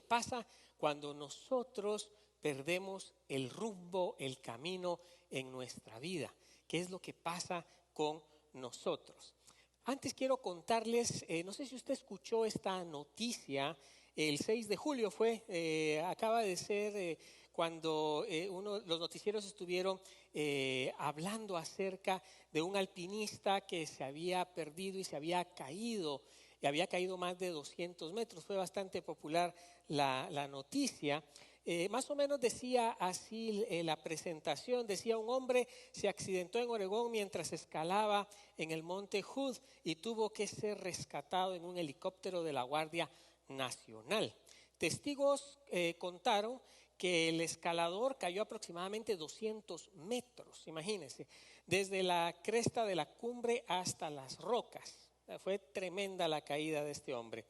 pasa cuando nosotros perdemos el rumbo, el camino en nuestra vida? ¿Qué es lo que pasa con nosotros? Antes quiero contarles, no sé si usted escuchó esta noticia, el 6 de julio acaba de ser cuando los noticieros estuvieron hablando acerca de un alpinista que se había perdido y se había caído. Y había caído más de 200 metros. Fue bastante popular la noticia. Más o menos decía así la presentación, decía: un hombre se accidentó en Oregón mientras escalaba en el monte Hood y tuvo que ser rescatado en un helicóptero de la Guardia Nacional. Testigos contaron que el escalador cayó aproximadamente 200 metros, imagínense, desde la cresta de la cumbre hasta las rocas. Fue tremenda la caída de este hombre.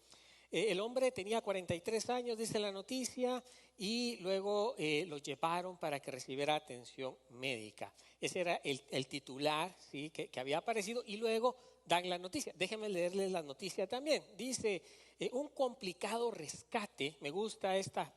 El hombre tenía 43 años, dice la noticia, y luego lo llevaron para que recibiera atención médica. Ese era el titular, ¿sí?, que había aparecido, y luego dan la noticia. Déjenme leerles la noticia también. Dice, un complicado rescate. Me gusta esta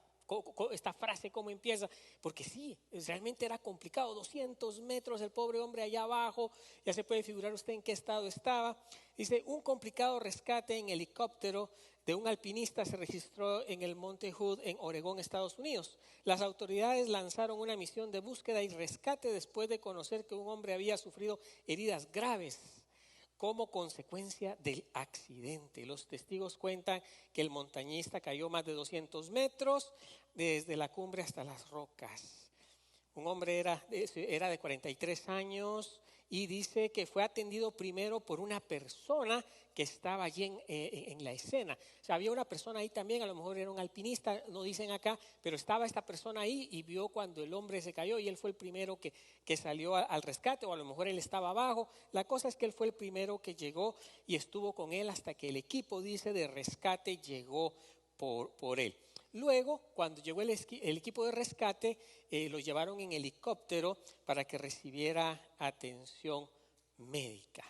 frase, cómo empieza, porque sí, realmente era complicado. 200 metros, el pobre hombre allá abajo, ya se puede figurar usted en qué estado estaba. Dice, un complicado rescate en helicóptero de un alpinista se registró en el Monte Hood en Oregón, Estados Unidos. Las autoridades lanzaron una misión de búsqueda y rescate después de conocer que un hombre había sufrido heridas graves como consecuencia del accidente. Los testigos cuentan que el montañista cayó más de 200 metros desde la cumbre hasta las rocas. Un hombre era de 43 años y dice que fue atendido primero por una persona que estaba allí en la escena. O sea, había una persona ahí también, a lo mejor era un alpinista, no dicen acá, pero estaba esta persona ahí y vio cuando el hombre se cayó y él fue el primero que salió al rescate, o a lo mejor él estaba abajo. La cosa es que él fue el primero que llegó y estuvo con él hasta que el equipo, dice, de rescate llegó por él. Luego, cuando llegó el equipo de rescate, lo llevaron en helicóptero para que recibiera atención médica.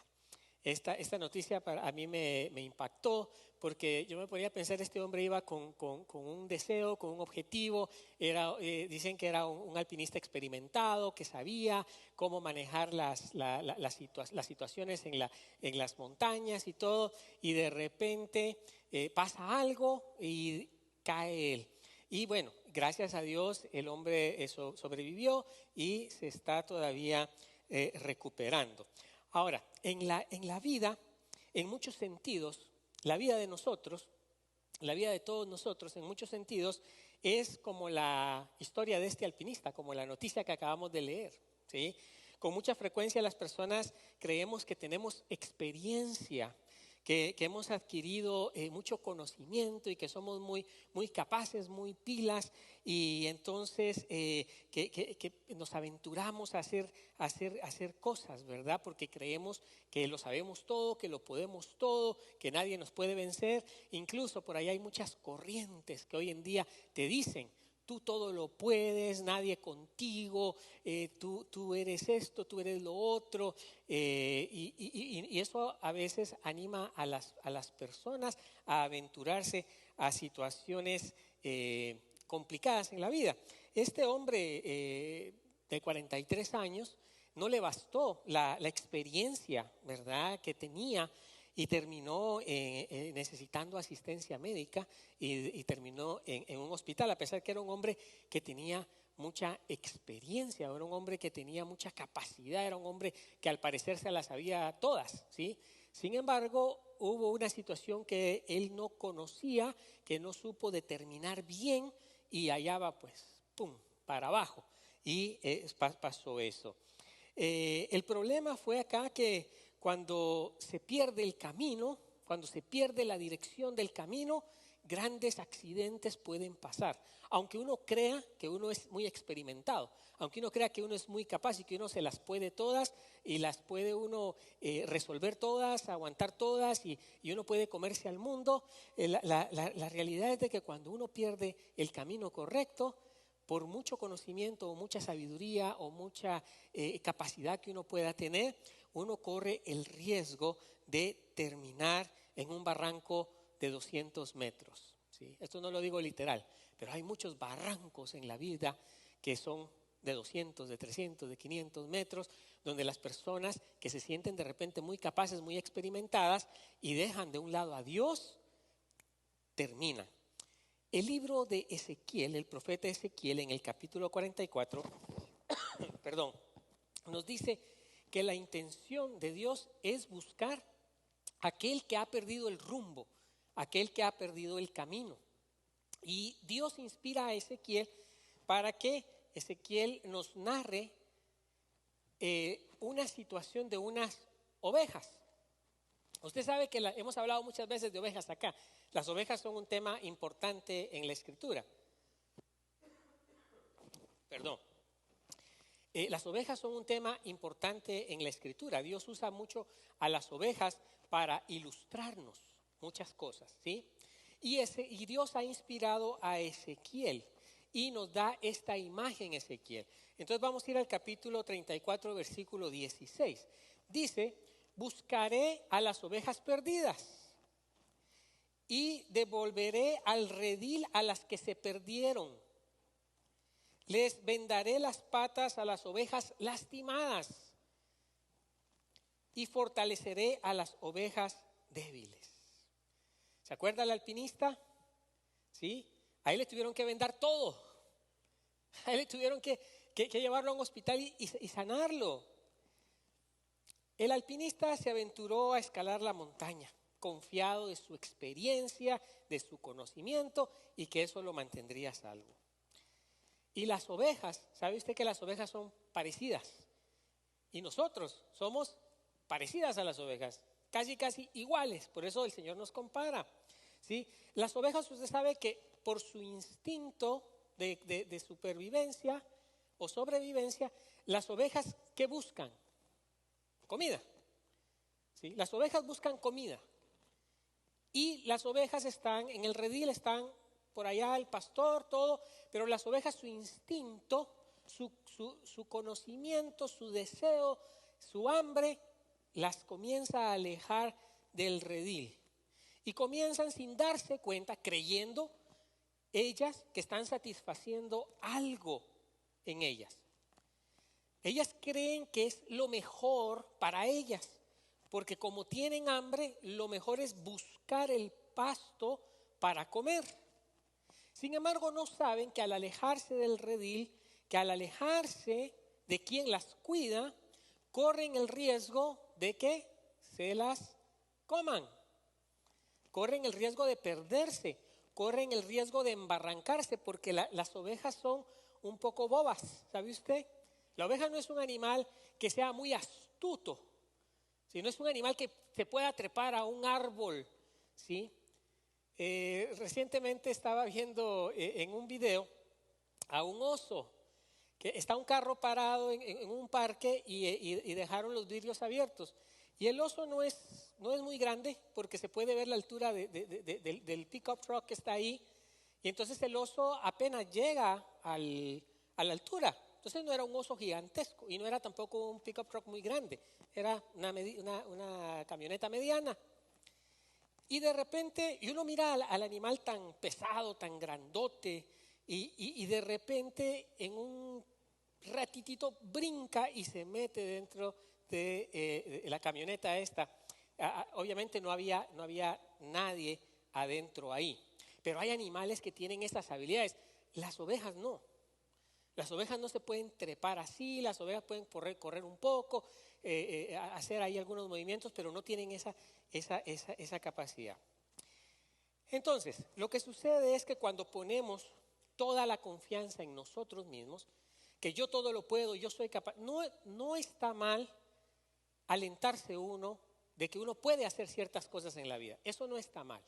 Esta noticia a mí me impactó, porque yo me ponía a pensar, este hombre iba con un deseo, con un objetivo. Dicen que era un alpinista experimentado, que sabía cómo manejar las situaciones en las montañas y todo, y de repente pasa algo y cae él. Y bueno, gracias a Dios el hombre sobrevivió y se está todavía recuperando. Ahora, en la vida, en muchos sentidos, la vida de nosotros, la vida de todos nosotros, en muchos sentidos, es como la historia de este alpinista, como la noticia que acabamos de leer, ¿sí? Con mucha frecuencia las personas creemos que tenemos experiencia, que hemos adquirido mucho conocimiento y que somos muy capaces, muy pilas, y entonces que nos aventuramos a hacer cosas, ¿verdad? Porque creemos que lo sabemos todo, que lo podemos todo, que nadie nos puede vencer. Incluso por ahí hay muchas corrientes que hoy en día te dicen: tú todo lo puedes, nadie contigo, tú eres esto, tú eres lo otro, y eso a veces anima a las personas a aventurarse a situaciones complicadas en la vida. Este hombre de 43 años no le bastó la experiencia, ¿verdad?, que tenía, y terminó necesitando asistencia médica y terminó en un hospital, a pesar que era un hombre que tenía mucha experiencia, era un hombre que tenía mucha capacidad, era un hombre que al parecer se las sabía todas, ¿sí? Sin embargo, hubo una situación que él no conocía, que no supo determinar bien, y allá va pues, pum, para abajo, y pasó eso. El problema fue acá que cuando se pierde el camino, cuando se pierde la dirección del camino, grandes accidentes pueden pasar. Aunque uno crea que uno es muy experimentado, aunque uno crea que uno es muy capaz y que uno se las puede todas y las puede uno resolver todas, aguantar todas, y uno puede comerse al mundo, la realidad es de que cuando uno pierde el camino correcto, por mucho conocimiento o mucha sabiduría o mucha capacidad que uno pueda tener, uno corre el riesgo de terminar en un barranco de 200 metros. ¿sí? Esto no lo digo literal, pero hay muchos barrancos en la vida que son de 200, de 300, de 500 metros, donde las personas que se sienten de repente muy capaces, muy experimentadas y dejan de un lado a Dios, terminan. El libro de Ezequiel, el profeta Ezequiel, en el capítulo 44, perdón, nos dice que la intención de Dios es buscar a aquel que ha perdido el rumbo, aquel que ha perdido el camino. Y Dios inspira a Ezequiel para que Ezequiel nos narre una situación de unas ovejas. Usted sabe que hemos hablado muchas veces de ovejas acá. Las ovejas son un tema importante en la Escritura. Perdón. Las ovejas son un tema importante en la Escritura. Dios usa mucho a las ovejas para ilustrarnos muchas cosas, ¿sí? Y Dios ha inspirado a Ezequiel y nos da esta imagen Ezequiel. Entonces vamos a ir al capítulo 34, versículo 16. Dice: buscaré a las ovejas perdidas y devolveré al redil a las que se perdieron. Les vendaré las patas a las ovejas lastimadas y fortaleceré a las ovejas débiles. ¿Se acuerda el alpinista? ¿Sí? A él le tuvieron que vendar todo. A él le tuvieron que llevarlo a un hospital y sanarlo. El alpinista se aventuró a escalar la montaña, confiado de su experiencia, de su conocimiento y que eso lo mantendría a salvo. Y las ovejas, ¿sabe usted que las ovejas son parecidas? Y nosotros somos parecidas a las ovejas, casi iguales, por eso el Señor nos compara, ¿sí? Las ovejas, usted sabe que por su instinto de supervivencia o sobrevivencia, las ovejas, ¿qué buscan? Comida, ¿sí? Las ovejas buscan comida y las ovejas están en el redil, están por allá el pastor, todo, pero las ovejas, su instinto, su conocimiento, su deseo, su hambre, las comienza a alejar del redil. Y comienzan sin darse cuenta, creyendo ellas que están satisfaciendo algo en ellas. Ellas creen que es lo mejor para ellas, porque como tienen hambre, lo mejor es buscar el pasto para comer. Sin embargo, no saben que al alejarse del redil, que al alejarse de quien las cuida, corren el riesgo de que se las coman. Corren el riesgo de perderse, corren el riesgo de embarrancarse, porque las ovejas son un poco bobas, ¿sabe usted? La oveja no es un animal que sea muy astuto, sino es un animal que se pueda trepar a un árbol, ¿sí? Recientemente estaba viendo en un video a un oso, que está un carro parado en un parque y dejaron los vidrios abiertos. Y el oso no es muy grande porque se puede ver la altura del pickup truck que está ahí. Y entonces el oso apenas llega a la altura. Entonces no era un oso gigantesco y no era tampoco un pickup truck muy grande. Era una camioneta mediana. Y de repente, y uno mira al animal tan pesado, tan grandote, y de repente en un ratitito brinca y se mete dentro de la camioneta esta. Obviamente no había nadie adentro ahí, pero hay animales que tienen esas habilidades. Las ovejas no. Las ovejas no se pueden trepar así, las ovejas pueden correr un poco, hacer ahí algunos movimientos, pero no tienen esa capacidad. Entonces, lo que sucede es que cuando ponemos toda la confianza en nosotros mismos, que yo todo lo puedo, yo soy capaz, no está mal alentarse uno de que uno puede hacer ciertas cosas en la vida. Eso no está mal.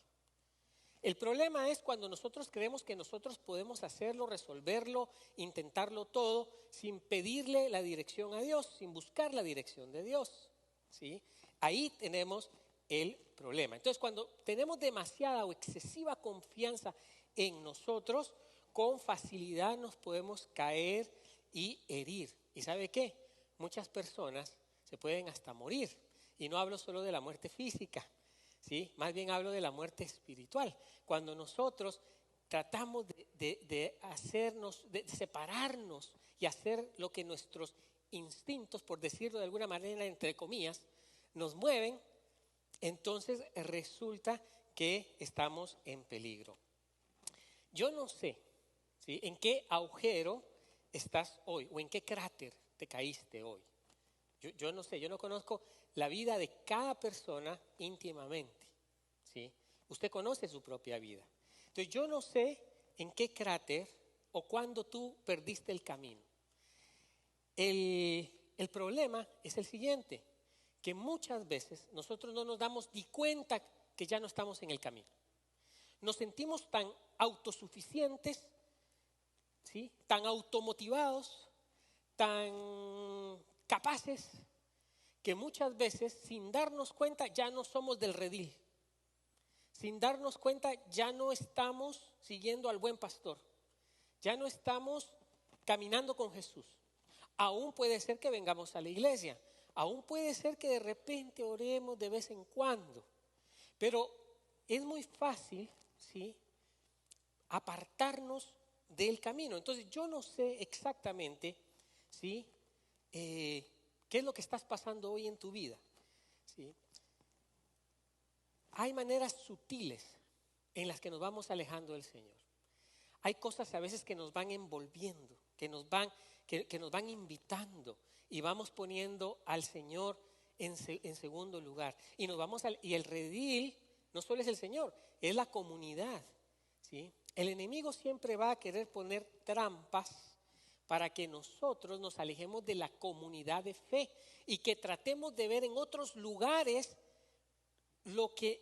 El problema es cuando nosotros creemos que nosotros podemos hacerlo, resolverlo, intentarlo todo sin pedirle la dirección a Dios, sin buscar la dirección de Dios, ¿sí? Ahí tenemos el problema. Entonces, cuando tenemos demasiada o excesiva confianza en nosotros, con facilidad nos podemos caer y herir. ¿Y sabe qué? Muchas personas se pueden hasta morir. Y no hablo solo de la muerte física, ¿sí? Más bien hablo de la muerte espiritual. Cuando nosotros tratamos de hacernos, de separarnos y hacer lo que nuestros instintos, por decirlo de alguna manera, entre comillas, nos mueven, entonces resulta que estamos en peligro. Yo no sé, ¿sí?, en qué agujero estás hoy o en qué cráter te caíste hoy. Yo no sé, yo no conozco la vida de cada persona íntimamente, ¿sí? Usted conoce su propia vida. Entonces yo no sé en qué cráter o cuándo tú perdiste el camino. El problema es el siguiente, que muchas veces nosotros no nos damos ni cuenta que ya no estamos en el camino. Nos sentimos tan autosuficientes, ¿sí?, tan automotivados, tan capaces, que muchas veces sin darnos cuenta ya no somos del redil. Sin darnos cuenta ya no estamos siguiendo al buen pastor. Ya no estamos caminando con Jesús. Aún puede ser que vengamos a la iglesia. Aún puede ser que de repente oremos de vez en cuando. Pero es muy fácil, ¿sí?, apartarnos del camino. Entonces yo no sé exactamente, ¿sí?, qué es lo que estás pasando hoy en tu vida, ¿sí? Hay maneras sutiles en las que nos vamos alejando del Señor. Hay cosas a veces que nos van envolviendo, que nos van invitando y vamos poniendo al Señor en segundo lugar. Y el redil no solo es el Señor, es la comunidad, ¿sí? El enemigo siempre va a querer poner trampas para que nosotros nos alejemos de la comunidad de fe y que tratemos de ver en otros lugares lo que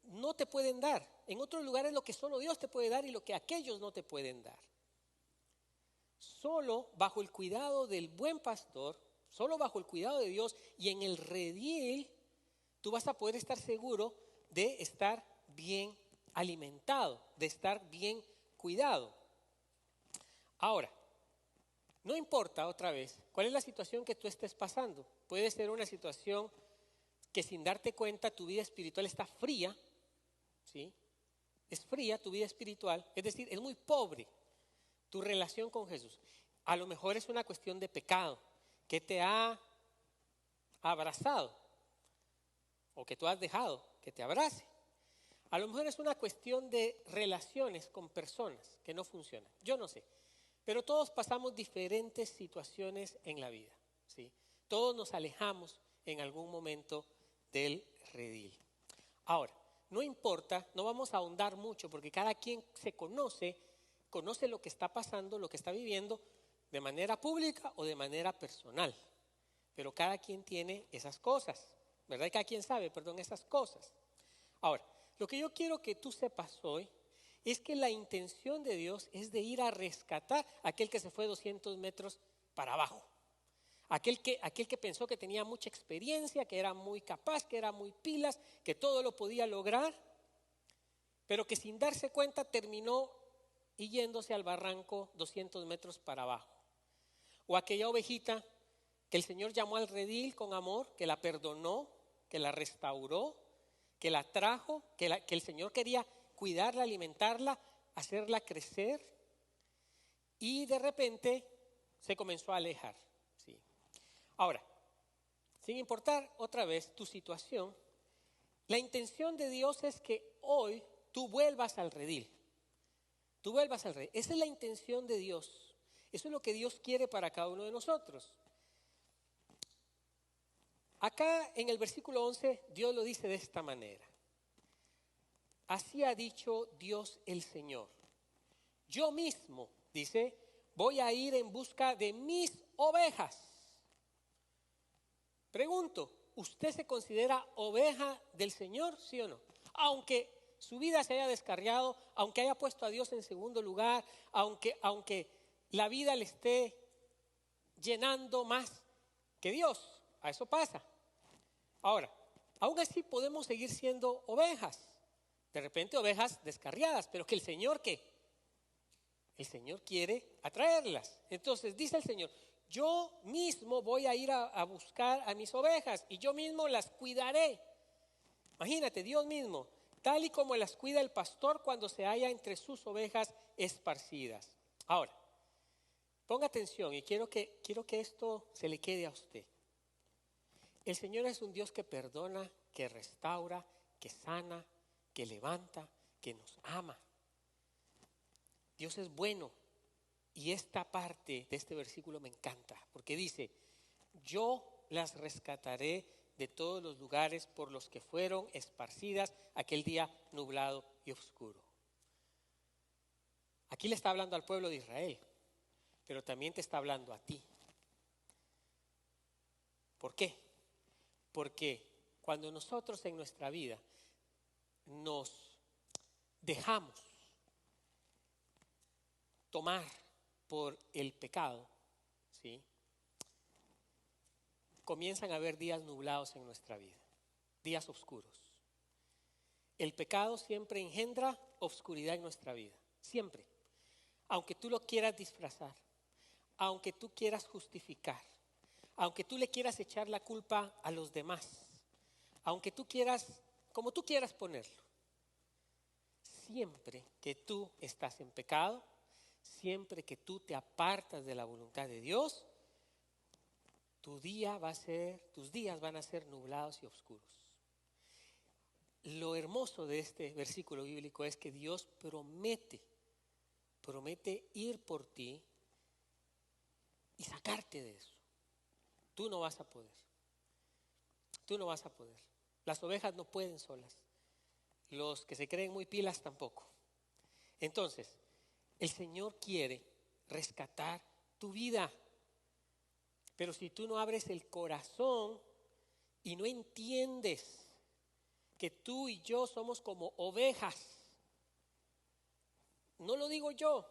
no te pueden dar, en otros lugares lo que solo Dios te puede dar y lo que aquellos no te pueden dar. Solo bajo el cuidado del buen pastor, solo bajo el cuidado de Dios y en el redil, tú vas a poder estar seguro de estar bien alimentado, de estar bien cuidado. Ahora, no importa otra vez cuál es la situación que tú estés pasando. Puede ser una situación que sin darte cuenta tu vida espiritual está fría, ¿sí? Es fría tu vida espiritual, es decir, es muy pobre tu relación con Jesús. A lo mejor es una cuestión de pecado que te ha abrazado o que tú has dejado que te abrace. A lo mejor es una cuestión de relaciones con personas que no funcionan. Yo no sé. Pero todos pasamos diferentes situaciones en la vida, ¿sí? Todos nos alejamos en algún momento del redil. Ahora, no importa, no vamos a ahondar mucho porque cada quien se conoce lo que está pasando, lo que está viviendo de manera pública o de manera personal. Pero cada quien tiene esas cosas, ¿verdad? Y cada quien sabe, esas cosas. Ahora, lo que yo quiero que tú sepas hoy es que la intención de Dios es de ir a rescatar a aquel que se fue 200 metros para abajo. Aquel que pensó que tenía mucha experiencia, que era muy capaz, que era muy pilas, que todo lo podía lograr, pero que sin darse cuenta terminó yéndose al barranco 200 metros para abajo. O aquella ovejita que el Señor llamó al redil con amor, que la perdonó, que la restauró, que la trajo, que el Señor quería cuidarla, alimentarla, hacerla crecer, y de repente se comenzó a alejar, ¿sí? Ahora, sin importar otra vez tu situación, la intención de Dios es que hoy tú vuelvas al redil. Tú vuelvas al redil. Esa es la intención de Dios. Eso es lo que Dios quiere para cada uno de nosotros. Acá en el versículo 11 Dios lo dice de esta manera. Así ha dicho Dios el Señor. Yo mismo, dice, voy a ir en busca de mis ovejas. Pregunto, ¿usted se considera oveja del Señor, sí o no? Aunque su vida se haya descarriado, aunque haya puesto a Dios en segundo lugar, aunque la vida le esté llenando más que Dios, a eso pasa. Ahora, aún así podemos seguir siendo ovejas. De repente ovejas descarriadas, pero que el Señor, ¿qué? El Señor quiere atraerlas. Entonces dice el Señor, yo mismo voy a ir a buscar a mis ovejas y yo mismo las cuidaré. Imagínate, Dios mismo, tal y como las cuida el pastor cuando se halla entre sus ovejas esparcidas. Ahora, ponga atención y quiero que esto se le quede a usted. El Señor es un Dios que perdona, que restaura, que sana, que levanta, que nos ama. Dios es bueno. Y esta parte de este versículo me encanta, porque dice, yo las rescataré de todos los lugares por los que fueron esparcidas aquel día nublado y oscuro. Aquí le está hablando al pueblo de Israel, pero también te está hablando a ti. ¿Por qué? Porque cuando nosotros en nuestra vida nos dejamos tomar por el pecado, ¿sí?, comienzan a haber días nublados en nuestra vida, días oscuros. El pecado siempre engendra oscuridad en nuestra vida, siempre. Aunque tú lo quieras disfrazar, aunque tú quieras justificar, aunque tú le quieras echar la culpa a los demás, aunque tú quieras, como tú quieras ponerlo, siempre que tú estás en pecado, siempre que tú te apartas de la voluntad de Dios, tus días van a ser nublados y oscuros. Lo hermoso de este versículo bíblico es que Dios promete ir por ti y sacarte de eso. Tú no vas a poder. Las ovejas no pueden solas. Los que se creen muy pilas tampoco. Entonces, el Señor quiere rescatar tu vida. Pero si tú no abres el corazón y no entiendes que tú y yo somos como ovejas, no lo digo yo,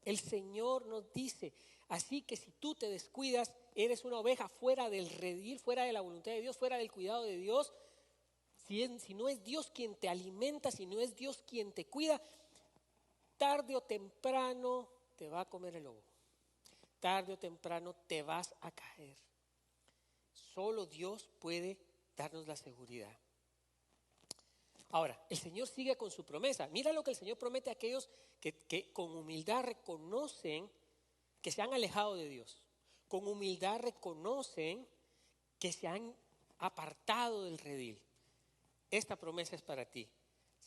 el Señor nos dice. Así que si tú te descuidas, eres una oveja fuera del redil, fuera de la voluntad de Dios, fuera del cuidado de Dios. Si no es Dios quien te alimenta, si no es Dios quien te cuida, tarde o temprano te va a comer el lobo. Tarde o temprano te vas a caer. Solo Dios puede darnos la seguridad. Ahora, el Señor sigue con su promesa. Mira lo que el Señor promete a aquellos que con humildad reconocen que se han alejado de Dios. Con humildad reconocen que se han apartado del redil. Esta promesa es para ti,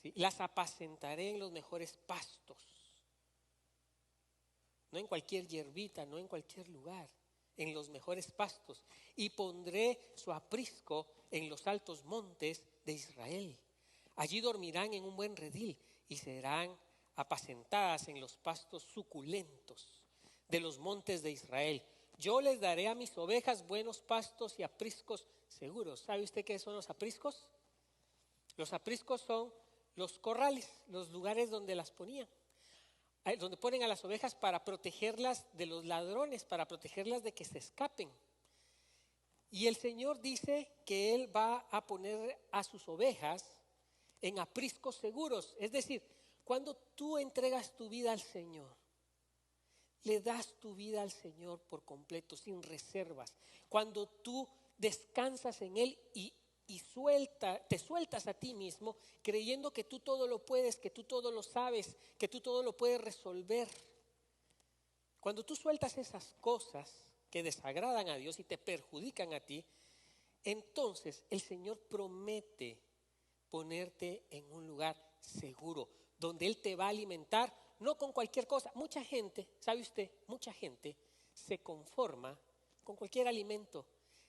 ¿sí? Las apacentaré en los mejores pastos. No en cualquier hierbita, no en cualquier lugar, en los mejores pastos. Y pondré su aprisco en los altos montes de Israel. Allí dormirán en un buen redil y serán apacentadas en los pastos suculentos de los montes de Israel. Yo les daré a mis ovejas buenos pastos y apriscos seguros. ¿Sabe usted qué son los apriscos? Los apriscos son los corrales, los lugares donde las ponían, donde ponen a las ovejas para protegerlas de los ladrones, para protegerlas de que se escapen. Y el Señor dice que Él va a poner a sus ovejas en apriscos seguros. Es decir, cuando tú entregas tu vida al Señor, le das tu vida al Señor por completo, sin reservas. Cuando tú descansas en Él y te sueltas a ti mismo, creyendo que tú todo lo puedes, que tú todo lo sabes, que tú todo lo puedes resolver. Cuando tú sueltas esas cosas que desagradan a Dios y te perjudican a ti, entonces el Señor promete ponerte en un lugar seguro, donde Él te va a alimentar, no con cualquier cosa. Mucha gente, ¿sabe usted? Mucha gente se conforma con cualquier alimento.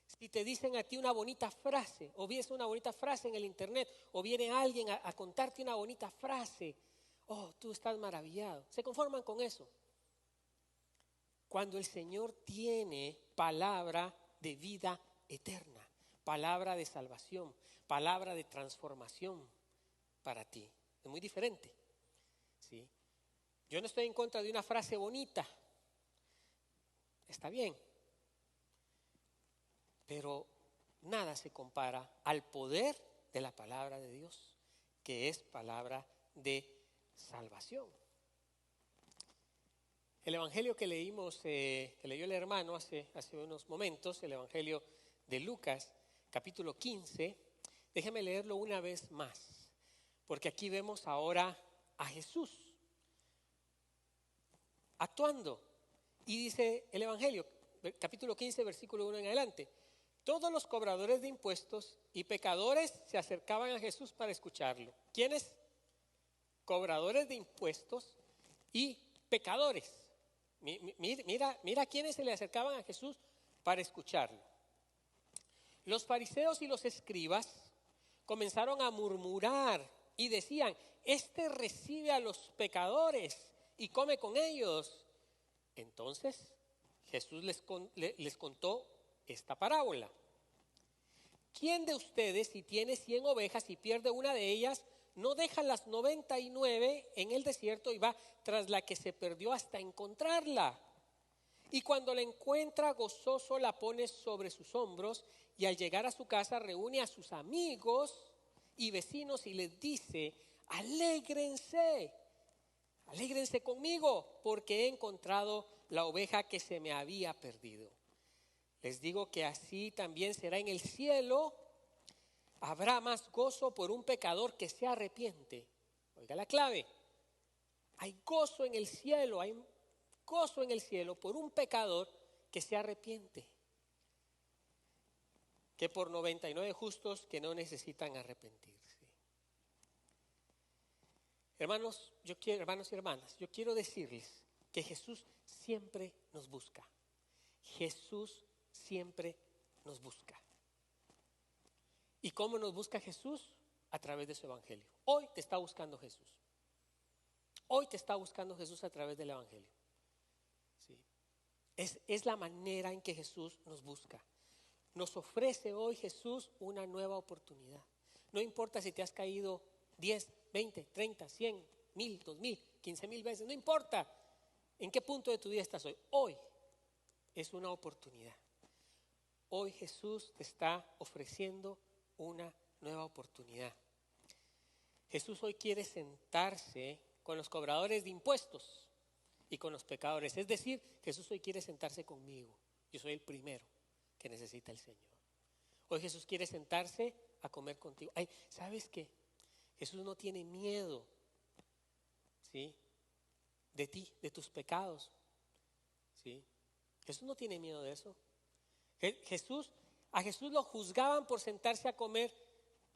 Si te dicen a ti una bonita frase, o ves una bonita frase en el internet, o viene alguien a contarte una bonita frase, oh, tú estás maravillado. Se conforman con eso. Cuando el Señor tiene palabra de vida eterna, palabra de salvación, palabra de transformación para ti, es muy diferente, ¿sí? Yo no estoy en contra de una frase bonita, está bien, pero nada se compara al poder de la palabra de Dios, que es palabra de salvación. El evangelio que leímos, que leyó el hermano hace unos momentos, el evangelio de Lucas, capítulo 15, Déjeme leerlo una vez más, porque aquí vemos ahora a Jesús actuando. Y dice el Evangelio, capítulo 15, versículo 1 en adelante: todos los cobradores de impuestos y pecadores se acercaban a Jesús para escucharlo. ¿Quiénes? Cobradores de impuestos y pecadores. Mira quiénes se le acercaban a Jesús para escucharlo. Los fariseos y los escribas comenzaron a murmurar y decían: este recibe a los pecadores y come con ellos. Entonces Jesús les contó esta parábola: ¿quién de ustedes, si tiene 100 ovejas y pierde una de ellas, no deja las 99 en el desierto y va tras la que se perdió hasta encontrarla? Y cuando la encuentra, gozoso la pone sobre sus hombros, y al llegar a su casa reúne a sus amigos y vecinos y les dice: alégrense conmigo, porque he encontrado la oveja que se me había perdido. Les digo que así también será en el cielo. Habrá más gozo por un pecador que se arrepiente. Oiga la clave: hay gozo en el cielo, hay gozo en el cielo por un pecador que se arrepiente, que por 99 justos que no necesitan arrepentirse. Hermanos y hermanas, yo quiero decirles que Jesús siempre nos busca. Jesús siempre nos busca. ¿Y cómo nos busca Jesús? A través de su evangelio. Hoy te está buscando Jesús. Hoy te está buscando Jesús a través del evangelio. ¿Sí? Es la manera en que Jesús nos busca. Nos ofrece hoy Jesús una nueva oportunidad. No importa si te has caído 10, 20, 30, 100, 1000, 2000, 15,000 veces. No importa en qué punto de tu vida estás hoy. Hoy es una oportunidad. Hoy Jesús te está ofreciendo una nueva oportunidad. Jesús hoy quiere sentarse con los cobradores de impuestos y con los pecadores. Es decir, Jesús hoy quiere sentarse conmigo. Yo soy el primero que necesita el Señor. Hoy Jesús quiere sentarse a comer contigo. Ay, ¿sabes qué? Jesús no tiene miedo, ¿sí?, de ti, de tus pecados, ¿sí? Jesús no tiene miedo de eso. A Jesús lo juzgaban por sentarse a comer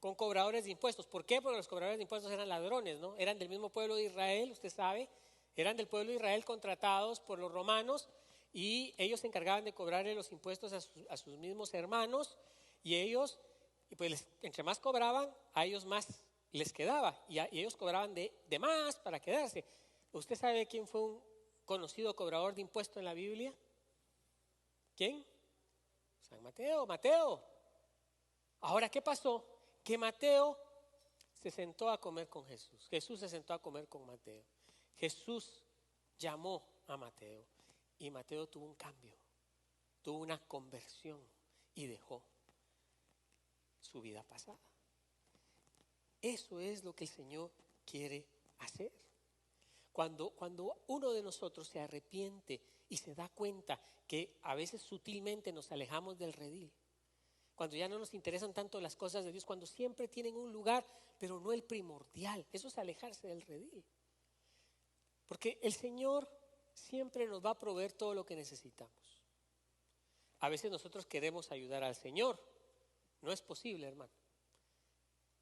con cobradores de impuestos. ¿Por qué? Porque los cobradores de impuestos eran ladrones, ¿no? Eran del mismo pueblo de Israel, usted sabe. Eran del pueblo de Israel contratados por los romanos, y ellos se encargaban de cobrarle los impuestos a sus mismos hermanos, y ellos, pues entre más cobraban, a ellos más les quedaba, y ellos cobraban de más para quedarse. ¿Usted sabe quién fue un conocido cobrador de impuestos en la Biblia? ¿Quién? San Mateo. Ahora, ¿qué pasó? Que Mateo se sentó a comer con Jesús. Jesús se sentó a comer con Mateo. Jesús llamó a Mateo y Mateo tuvo un cambio, tuvo una conversión y dejó su vida pasada. Eso es lo que el Señor quiere hacer. Cuando uno de nosotros se arrepiente y se da cuenta que a veces sutilmente nos alejamos del redil, cuando ya no nos interesan tanto las cosas de Dios, cuando siempre tienen un lugar, pero no el primordial, eso es alejarse del redil. Porque el Señor siempre nos va a proveer todo lo que necesitamos. A veces nosotros queremos ayudar al Señor, no es posible, hermano.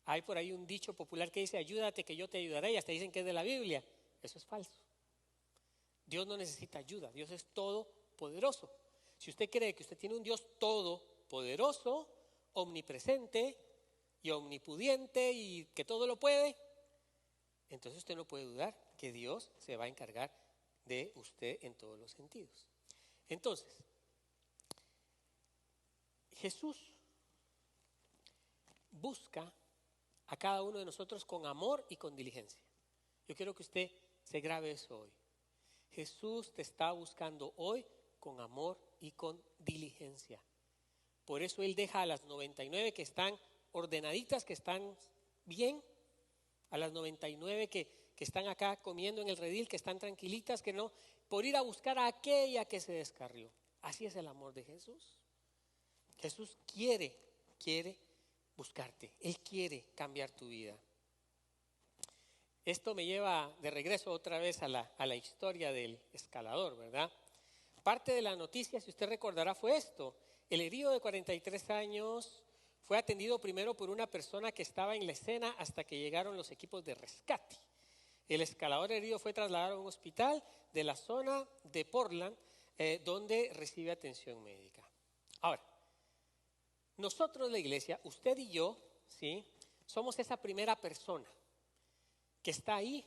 Hay por ahí un dicho popular que dice: ayúdate que yo te ayudaré, y hasta dicen que es de la Biblia. Eso es falso. Dios no necesita ayuda, Dios es todopoderoso. Si usted cree que usted tiene un Dios todopoderoso, omnipresente y omnipudiente y que todo lo puede, entonces usted no puede dudar que Dios se va a encargar de usted en todos los sentidos. Entonces, Jesús busca a cada uno de nosotros con amor y con diligencia. Yo quiero que usted se grabe eso hoy. Jesús te está buscando hoy con amor y con diligencia. Por eso Él deja a las 99 que están ordenaditas, que están bien, a las 99 que están acá comiendo en el redil, que están tranquilitas, que no, por ir a buscar a aquella que se descarrió. Así es el amor de Jesús. Jesús quiere buscarte. Él quiere cambiar tu vida. Esto me lleva de regreso otra vez a la historia del escalador, ¿verdad? Parte de la noticia, si usted recordará, fue esto. El herido de 43 años fue atendido primero por una persona que estaba en la escena hasta que llegaron los equipos de rescate. El escalador herido fue trasladado a un hospital de la zona de Portland, donde recibe atención médica. Ahora, nosotros, la iglesia, usted y yo, ¿sí?, somos esa primera persona que está ahí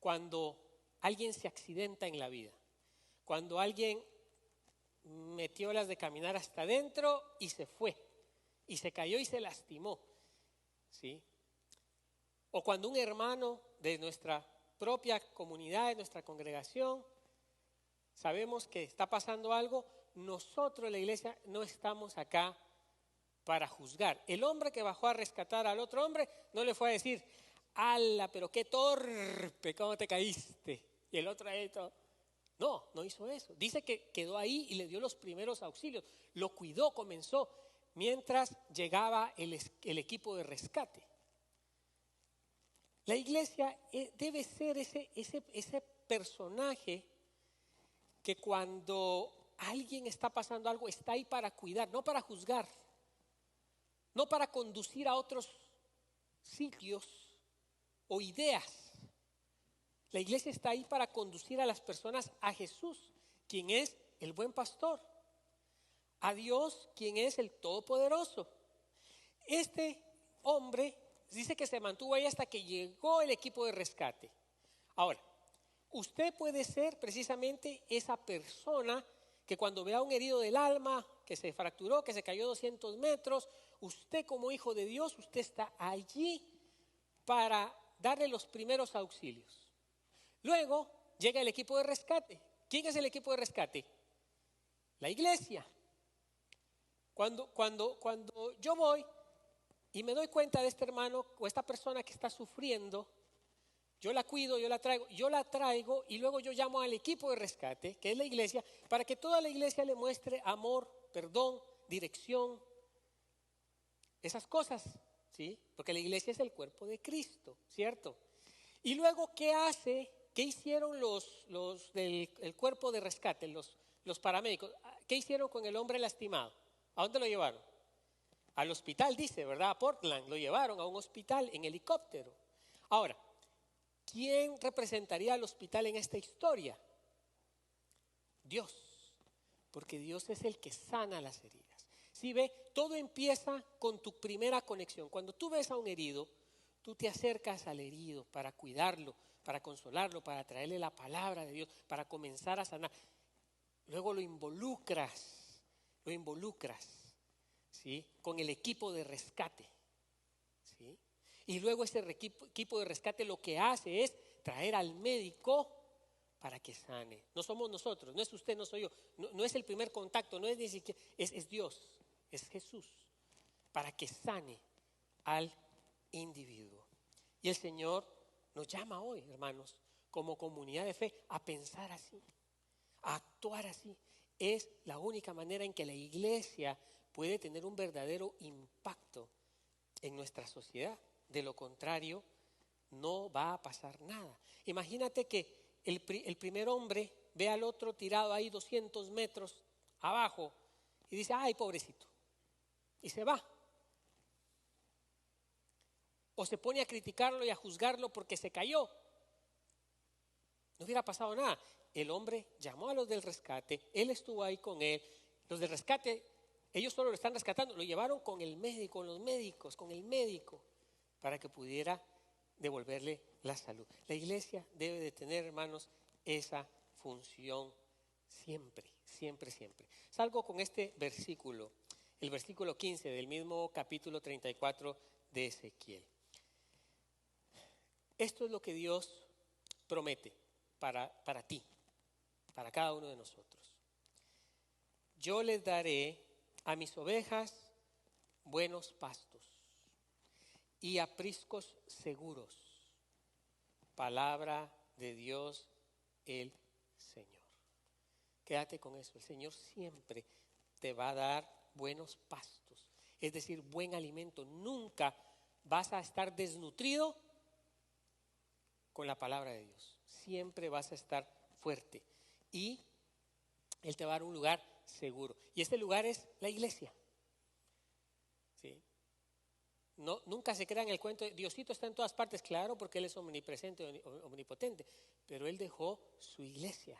cuando alguien se accidenta en la vida, cuando alguien metió las de caminar hasta adentro y se fue, y se cayó y se lastimó, ¿sí? O cuando un hermano de nuestra propia comunidad, de nuestra congregación, sabemos que está pasando algo, nosotros, la iglesia, no estamos acá para juzgar. El hombre que bajó a rescatar al otro hombre no le fue a decir: ¡ala, pero qué torpe, cómo te caíste! Y el otro ahí todo. No hizo eso. Dice que quedó ahí y le dio los primeros auxilios. Lo cuidó, comenzó, mientras llegaba el equipo de rescate. La iglesia debe ser ese personaje que cuando alguien está pasando algo, está ahí para cuidar, no para juzgar, no para conducir a otros sitios o ideas. La iglesia está ahí para conducir a las personas a Jesús, quien es el buen pastor, a Dios, quien es el todopoderoso. Este hombre dice que se mantuvo ahí hasta que llegó el equipo de rescate. Ahora, usted puede ser precisamente esa persona que cuando vea a un herido del alma, que se fracturó, que se cayó 200 metros, usted como hijo de Dios, usted está allí para darle los primeros auxilios. Luego llega el equipo de rescate. ¿Quién es el equipo de rescate? La iglesia. Cuando yo voy y me doy cuenta de este hermano o esta persona que está sufriendo, yo la cuido, yo la traigo y luego yo llamo al equipo de rescate, que es la iglesia, para que toda la iglesia le muestre amor, perdón, dirección, esas cosas, ¿sí? Porque la iglesia es el cuerpo de Cristo, ¿cierto? Y luego, ¿qué hace? ¿Qué hicieron los del cuerpo de rescate, los paramédicos? ¿Qué hicieron con el hombre lastimado? ¿A dónde lo llevaron? Al hospital, dice, ¿verdad? A Portland. Lo llevaron a un hospital en helicóptero. Ahora, ¿quién representaría al hospital en esta historia? Dios, porque Dios es el que sana las heridas. ¿Sí ve? Todo empieza con tu primera conexión. Cuando tú ves a un herido, tú te acercas al herido para cuidarlo, para consolarlo, para traerle la palabra de Dios, para comenzar a sanar. Luego lo involucras, ¿sí?, con el equipo de rescate, ¿sí? Y luego ese equipo de rescate lo que hace es traer al médico para que sane. No somos nosotros, no es usted, no soy yo, no es el primer contacto, no es ni siquiera, es Dios, es Jesús, para que sane al individuo. Y el Señor nos llama hoy, hermanos, como comunidad de fe, a pensar así, a actuar así. Es la única manera en que la iglesia puede tener un verdadero impacto en nuestra sociedad. De lo contrario, no va a pasar nada. Imagínate que el primer hombre ve al otro tirado ahí 200 metros abajo y dice: ¡ay, pobrecito! Y se va. O se pone a criticarlo y a juzgarlo porque se cayó. No hubiera pasado nada. El hombre llamó a los del rescate, él estuvo ahí con él. Los del rescate, ellos solo lo están rescatando, lo llevaron con el médico, con los médicos, con el médico, para que pudiera devolverle la salud. La iglesia debe de tener, hermanos, esa función siempre, siempre, siempre. Salgo con este versículo, el versículo 15 del mismo capítulo 34 de Ezequiel. Esto es lo que Dios promete para ti, para cada uno de nosotros. Yo les daré a mis ovejas buenos pastos y apriscos seguros. Palabra de Dios el Señor. Quédate con eso. El Señor siempre te va a dar buenos pastos. es decir, buen alimento. Nunca vas a estar desnutrido con la palabra de Dios. Siempre vas a estar fuerte y Él te va a dar un lugar seguro. Y este lugar es la iglesia. ¿Sí? No, nunca se crean el cuento de Diosito está en todas partes, claro, porque Él es omnipresente, omnipotente, pero Él dejó su iglesia.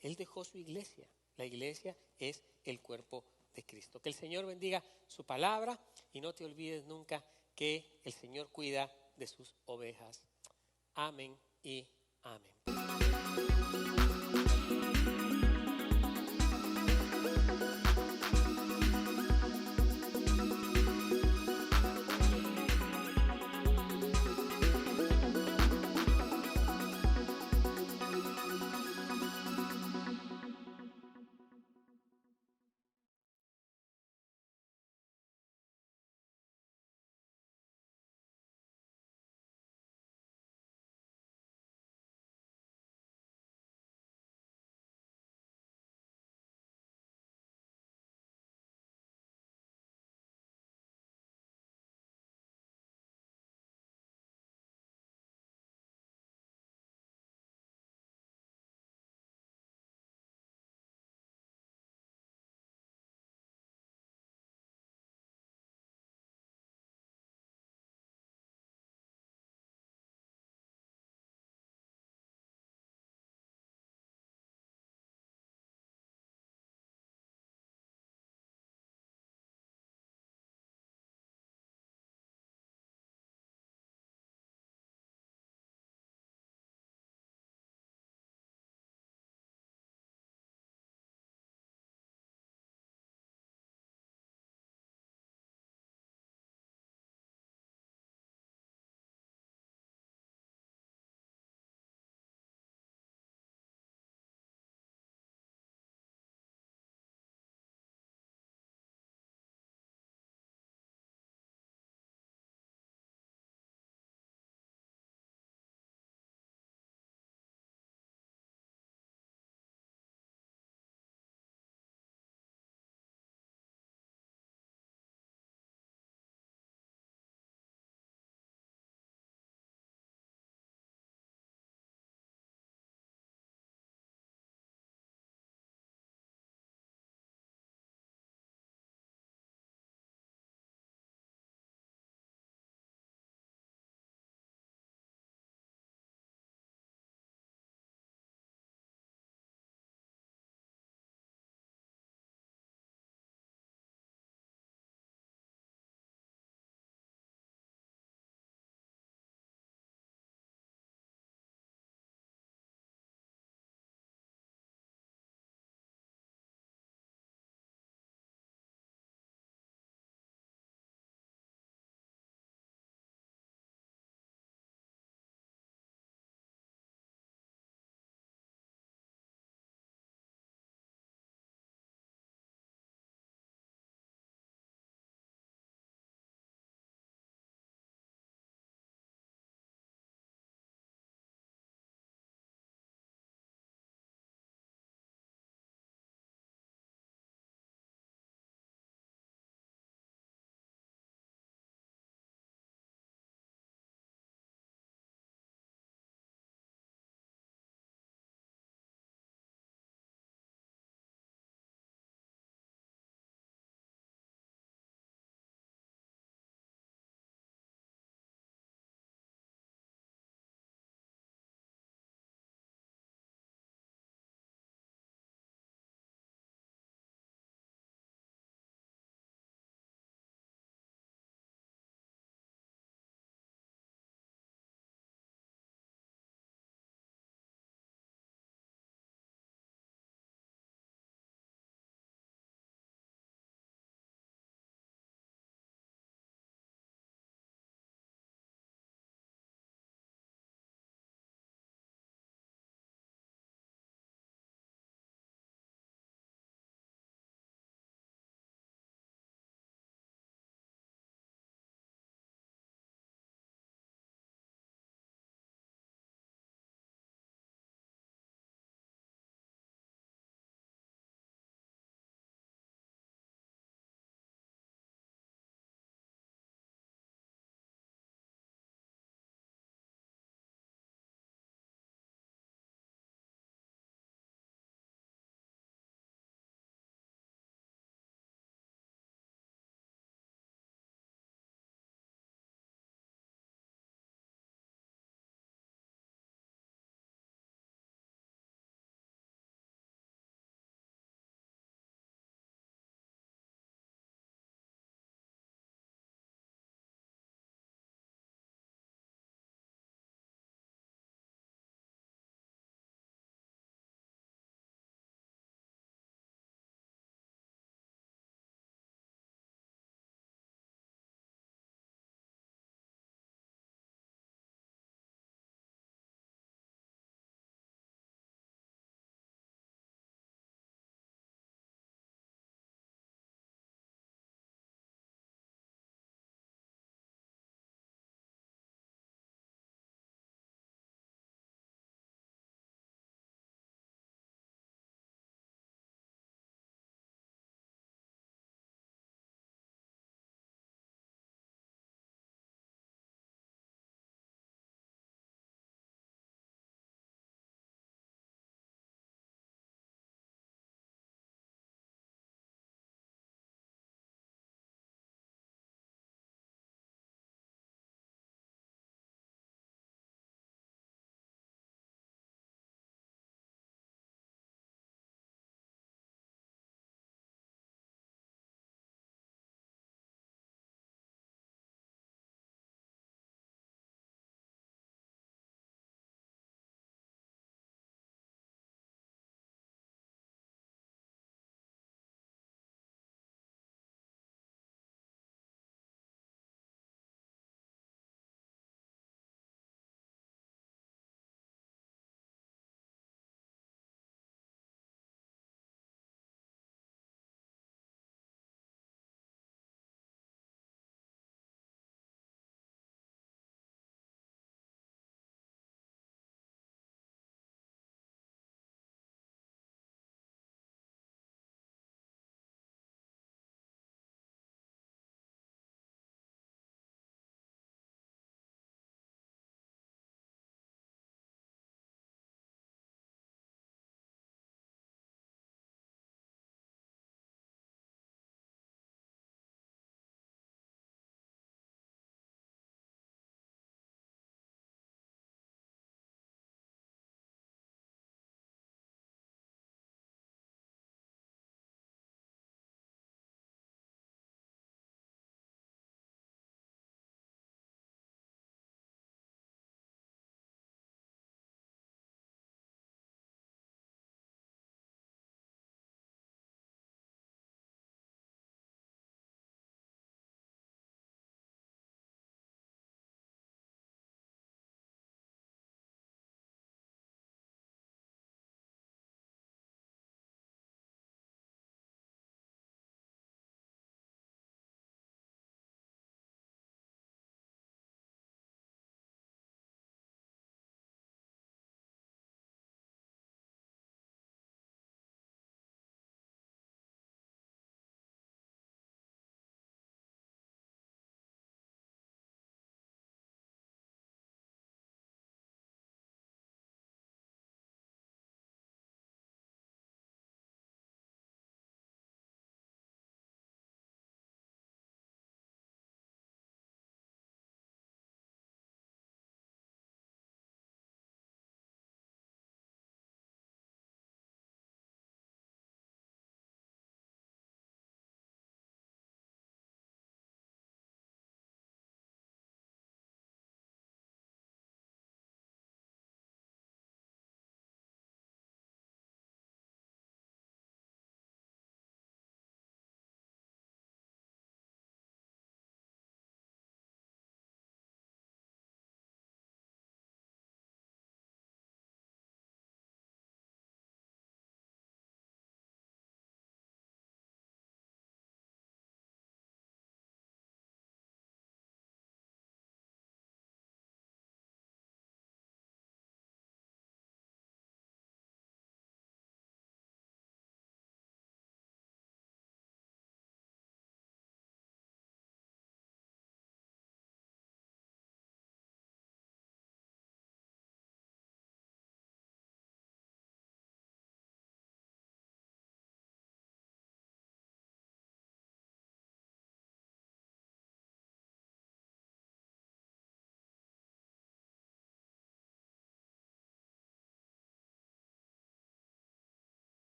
Él dejó su iglesia. La iglesia es el cuerpo de Cristo. Que el Señor bendiga su palabra y no te olvides nunca que el Señor cuida de sus ovejas. Amén y amén.